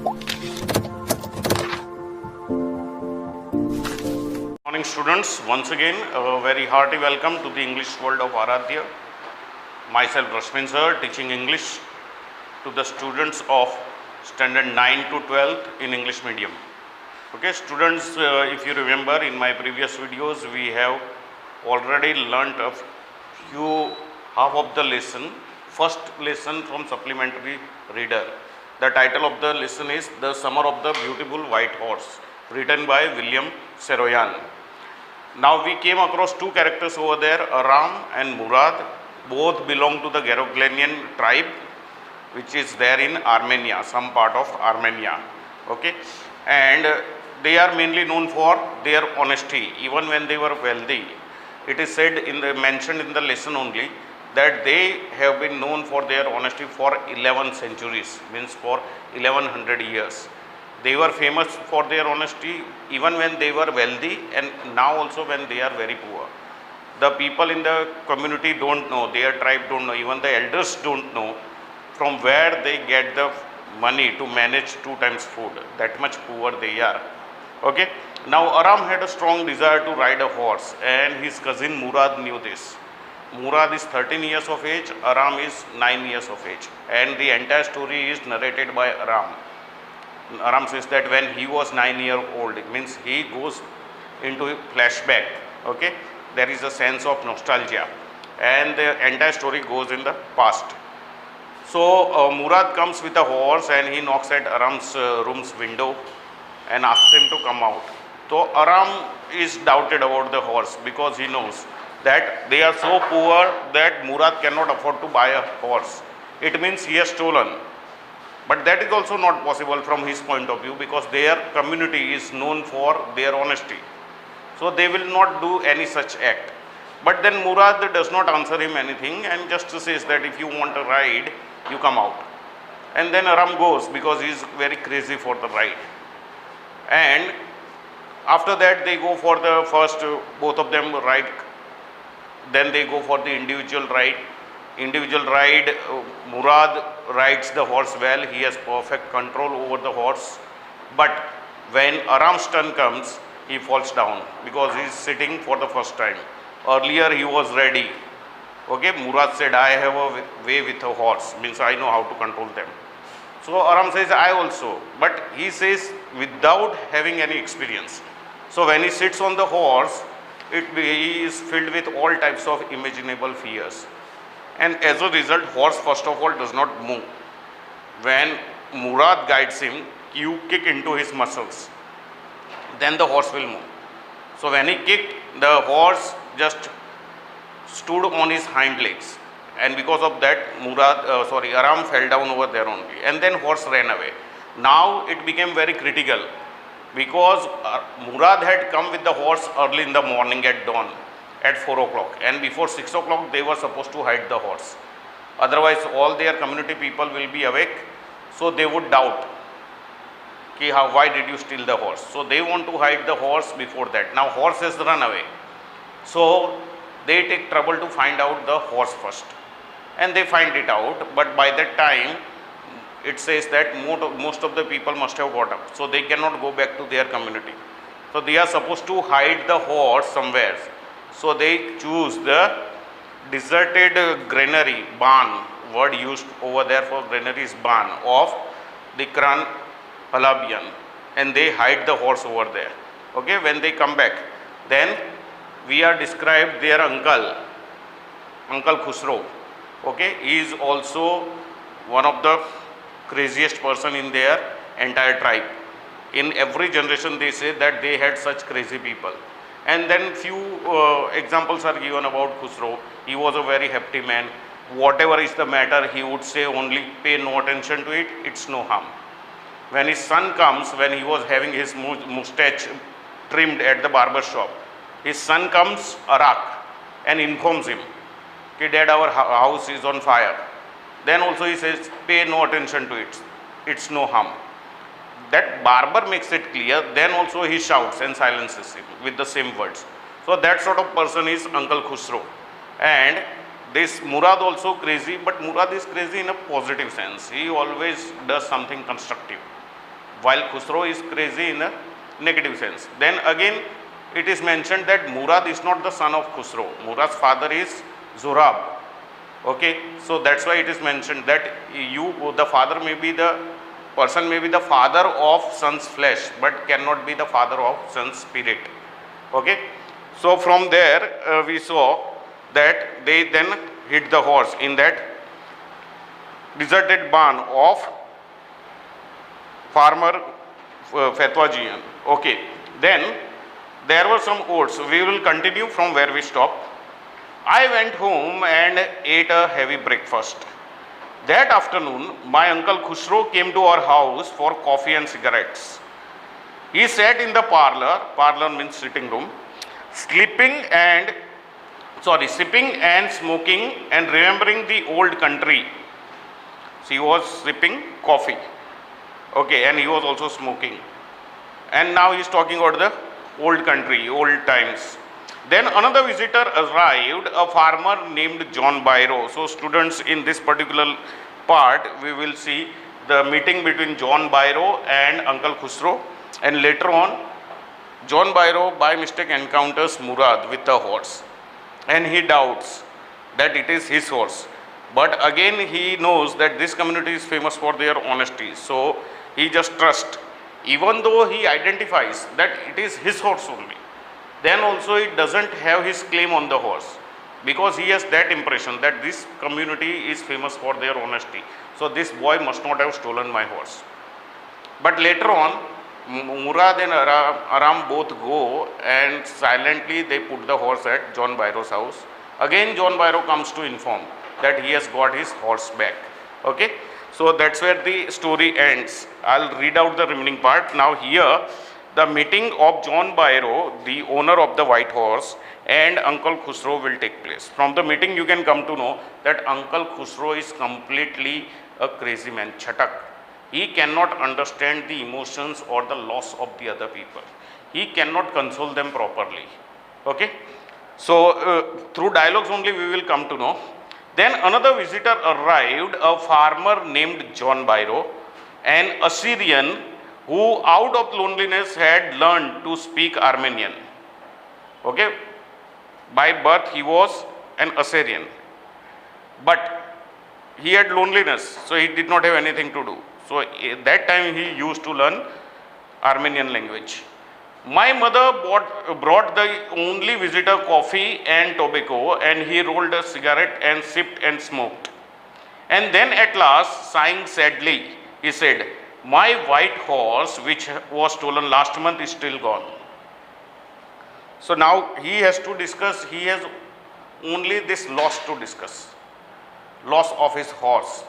Morning students, once again a very hearty welcome to the English world of Aradhya. Myself Rashmin sir, teaching English to the students of standard 9 to 12 in English medium. Okay students, if you remember in my previous videos we have already learnt a few half of the lesson, first lesson from supplementary reader. The title of the lesson is The Summer of the Beautiful White Horse, written by William Saroyan. Now we came across two characters over there, Aram and Murad. Both belong to the Geroglanian tribe, which is there in Armenia, some part of Armenia. Okay, and they are mainly known for their honesty, even when they were wealthy. It is said mentioned in the lesson only that they have been known for their honesty for 11 centuries, means for 1100 years. They were famous for their honesty even when they were wealthy, and now also when they are very poor. The people in the community don't know, their tribe don't know, even the elders don't know from where they get the money to manage 2 times food. That much poor they are. Okay. Now Aram had a strong desire to ride a horse, and his cousin Murad knew this. Murad is 13 years of age, Aram is 9 years of age, and the entire story is narrated by Aram. Aram says that when he was 9 years old, it means he goes into a flashback. Okay, there is a sense of nostalgia, and the entire story goes in the past. So Murad comes with a horse and he knocks at Aram's room's window and asks him to come out. So Aram is doubted about the horse because he knows that they are so poor that Murad cannot afford to buy a horse. It means he has stolen. But that is also not possible from his point of view, because their community is known for their honesty. So they will not do any such act. But then Murad does not answer him anything and just says that if you want a ride, you come out. And then Aram goes because he is very crazy for the ride. And after that they go for the first, both of them ride. Then they go for the individual ride. Murad rides the horse well, he has perfect control over the horse. But when Aram's turn comes, he falls down because he is sitting for the first time. Earlier he was ready. Okay, Murad said, I have a way with a horse, means I know how to control them. So Aram says, I also, but he says without having any experience. So when he sits on the horse, he is filled with all types of imaginable fears. And as a result, horse first of all does not move. When Murad guides him, you kick into his muscles, then the horse will move. So when he kicked, the horse just stood on his hind legs, and because of that Aram fell down over there only, and then horse ran away. Now it became very critical because Murad had come with the horse early in the morning at dawn, at 4 o'clock, and before 6 o'clock they were supposed to hide the horse. Otherwise all their community people will be awake, so they would doubt, why did you steal the horse? So they want to hide the horse before that. Now horse has run away, so they take trouble to find out the horse first, and they find it out, but by that time it says that most of the people must have got up, so they cannot go back to their community. So they are supposed to hide the horse somewhere. So they choose the deserted granary, barn, word used over there for granary is barn, of the Kran Halabian, and they hide the horse over there. Okay, when they come back, then we are described their uncle Khusro. Okay, he is also one of the craziest person in their entire tribe. In every generation they say that they had such crazy people. And then few examples are given about Khusro. He was a very hefty man. Whatever is the matter, he would say only, pay no attention to it, it's no harm. When his son comes, when he was having his mustache trimmed at the barber shop, his son comes, Arak, and informs him, okay, Dad, our house is on fire. Then also he says, pay no attention to it, it's no harm. That barber makes it clear, then also he shouts and silences him with the same words. So that sort of person is Uncle Khusro. And this Murad also crazy, but Murad is crazy in a positive sense. He always does something constructive. while Khusro is crazy in a negative sense. Then again it is mentioned that Murad is not the son of Khusro. Murad's father is Zurab. Okay, so that's why it is mentioned that the father may be the person, may be the father of son's flesh, but cannot be the father of son's spirit. Okay, so from there we saw that they then hit the horse in that deserted barn of farmer Fetwajian. Okay, then there were some oats. We will continue from where we stopped. I went home and ate a heavy breakfast. That afternoon, my uncle Khusro came to our house for coffee and cigarettes. He sat in the parlor means sitting room, sipping and smoking and remembering the old country. So he was sipping coffee. Okay, and he was also smoking. And now he is talking about the old country, old times. Then another visitor arrived, a farmer named John Byro. So students, in this particular part, we will see the meeting between John Byro and Uncle Khusro. And later on, John Byro by mistake encounters Murad with a horse. And he doubts that it is his horse. But again, he knows that this community is famous for their honesty. So he just trusts. Even though he identifies that it is his horse only, then also it doesn't have his claim on the horse, because he has that impression that this community is famous for their honesty. So this boy must not have stolen my horse. But later on, Murad and Aram both go and silently they put the horse at John Byro's house. Again John Byro comes to inform that he has got his horse back. Okay, so that's where the story ends. I'll read out the remaining part. Now here the meeting of John Byro, the owner of the white horse, and Uncle Khusro will take place. From the meeting you can come to know that Uncle Khusro is completely a crazy man, chatak. He cannot understand the emotions or the loss of the other people. He cannot console them properly. Okay, so through dialogues only we will come to know. Then another visitor arrived, a farmer named John Byro, an Assyrian who out of loneliness had learned to speak Armenian. Okay, by birth he was an Assyrian, but he had loneliness, so he did not have anything to do. So at that time he used to learn Armenian language. My mother brought the only visitor coffee and tobacco, and he rolled a cigarette and sipped and smoked. And then at last, sighing sadly, he said, "My white horse, which was stolen last month, is still gone." So now he has to discuss, he has only this loss to discuss, loss of his horse.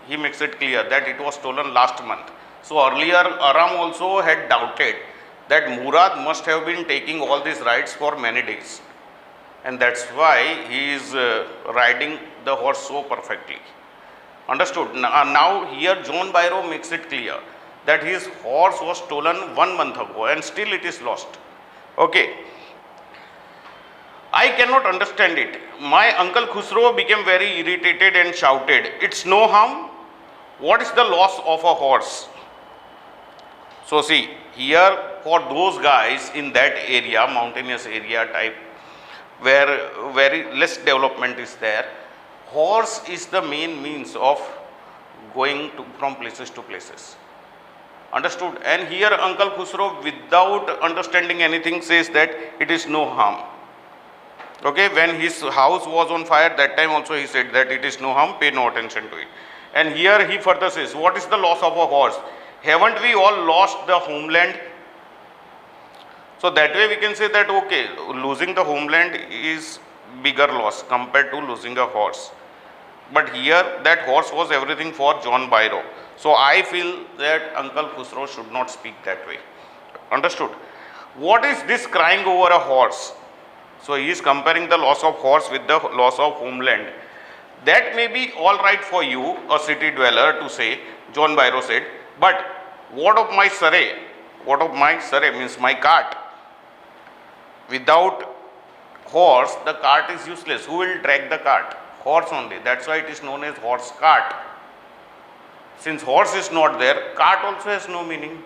He makes it clear that it was stolen last month. So earlier Aram also had doubted that Murad must have been taking all these rides for many days, and that's why he is riding the horse so perfectly. Understood? Now here John Byro makes it clear that his horse was stolen 1 month ago and still it is lost. Okay. I cannot understand it. My uncle Khusro became very irritated and shouted, "It's no harm. What is the loss of a horse?" So see, here for those guys in that area, mountainous area type, where very less development is there, horse is the main means of going from places to places. Understood? And here Uncle Khusro, without understanding anything, says that it is no harm. Okay, when his house was on fire, that time also he said that it is no harm, pay no attention to it. And here he further says, what is the loss of a horse? Haven't we all lost the homeland? So that way we can say that, okay, losing the homeland is bigger loss compared to losing a horse. But here that horse was everything for John Byro. So I feel that Uncle Khusro should not speak that way. Understood? What is this crying over a horse? So he is comparing the loss of horse with the loss of homeland. That may be all right for you, a city dweller, to say, John Byro said, but what of my saray? What of my saray means my cart? Without horse, the cart is useless. Who will drag the cart? Horse only. That's why it is known as horse cart. Since horse is not there, cart also has no meaning.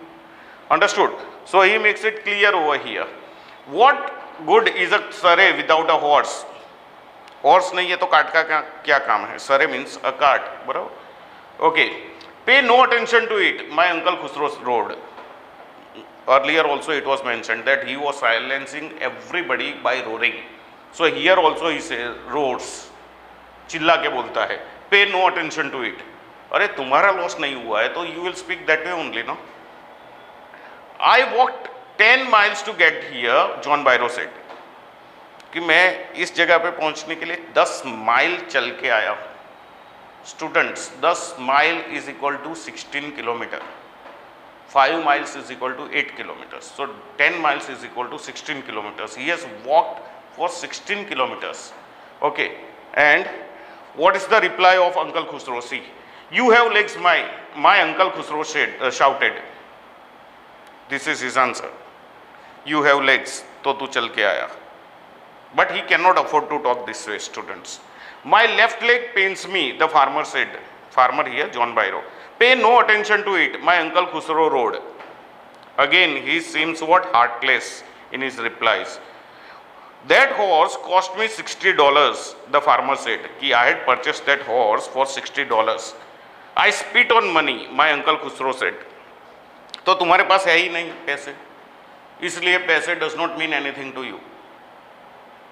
Understood? So he makes it clear over here. What good is a sare without a horse? Horse नहीं है तो cart का क्या काम है? Sare means a cart, बराबर? Okay. Pay no attention to it. My uncle Khusro rode. Earlier also it was mentioned that he was silencing everybody by roaring. So here also he says roars. चिल्ला के बोलता है. Pay no attention to it. अरे तुम्हारा loss नहीं हुआ है तो you will speak that way only, no? I walked 10 miles to get here, John Byro said. कि मैं इस जगह पे पहुंचने के लिए 10 माइल चल के आया हूँ. Students, 10 mile is equal to 16 kilometer. 5 miles is equal to 8 kilometers. So 10 miles is equal to 16 kilometers. He has walked for 16 kilometers. Okay. And what is the reply of Uncle Khusro? See, you have legs, my Uncle Khusro shouted. This is his answer. You have legs, तो तू चल के आया. But he cannot afford to talk this way, students. My left leg pains me, the farmer said. Farmer here, John Byro. Pay no attention to it, my Uncle Khusro rode. Again, he seems what heartless in his replies. That horse cost me $60, the farmer said. Ki I had purchased that horse for $60. I spit on money, my Uncle Khusro said. तो तुम्हारे पास है ही नहीं पैसे, इसलिए पैसे does not mean anything to you.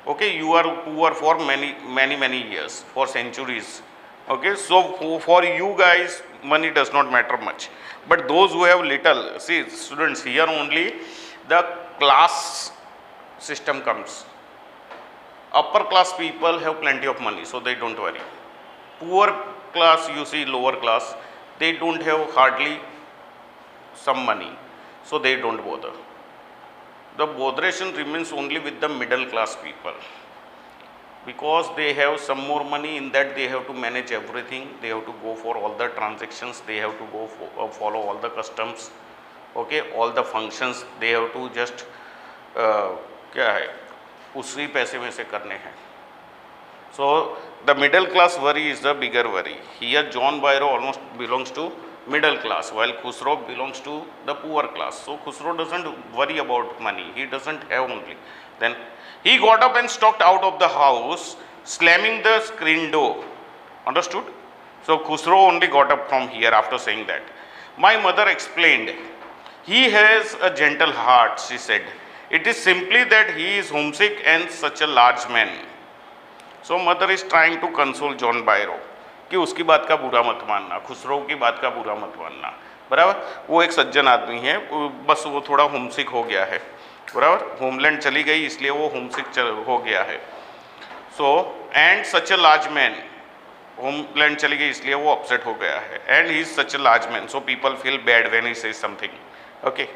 Okay, you are poor for many years, for centuries. Okay, so for you guys money does not matter much, but those who have little, see students, here only the class system comes. Upper class people have plenty of money, so they don't worry. Poor class, you see lower class, they don't have hardly some money, so they don't bother. The botheration remains only with the middle class people, because they have some more money. In that they have to manage everything, they have to go for all the transactions, they have to go for, follow all the customs, okay, all the functions they have to just क्या है उसी पैसे में से करने हैं. So the middle class worry is the bigger worry. Here John Byro almost belongs to middle class, while Khusro belongs to the poor class. So Khusro doesn't worry about money, he doesn't have only. Then he got up and stalked out of the house, slamming the screen door. Understood? So Khusro only got up from here after saying that. My mother explained, he has a gentle heart, she said. It is simply that he is homesick and such a large man. So mother is trying to console John Byro कि उसकी बात का बुरा मत मानना, खुसरो की बात का बुरा मत मानना, बराबर. वो एक सज्जन आदमी है, बस वो थोड़ा होमसिक हो गया है, बराबर. होमलैंड चली गई इसलिए वो होमसिक हो गया है. So and such a large man, homeland चली गई इसलिए वो अपसेट हो गया है. And he is such a large man, so people feel bad when he says something. Okay.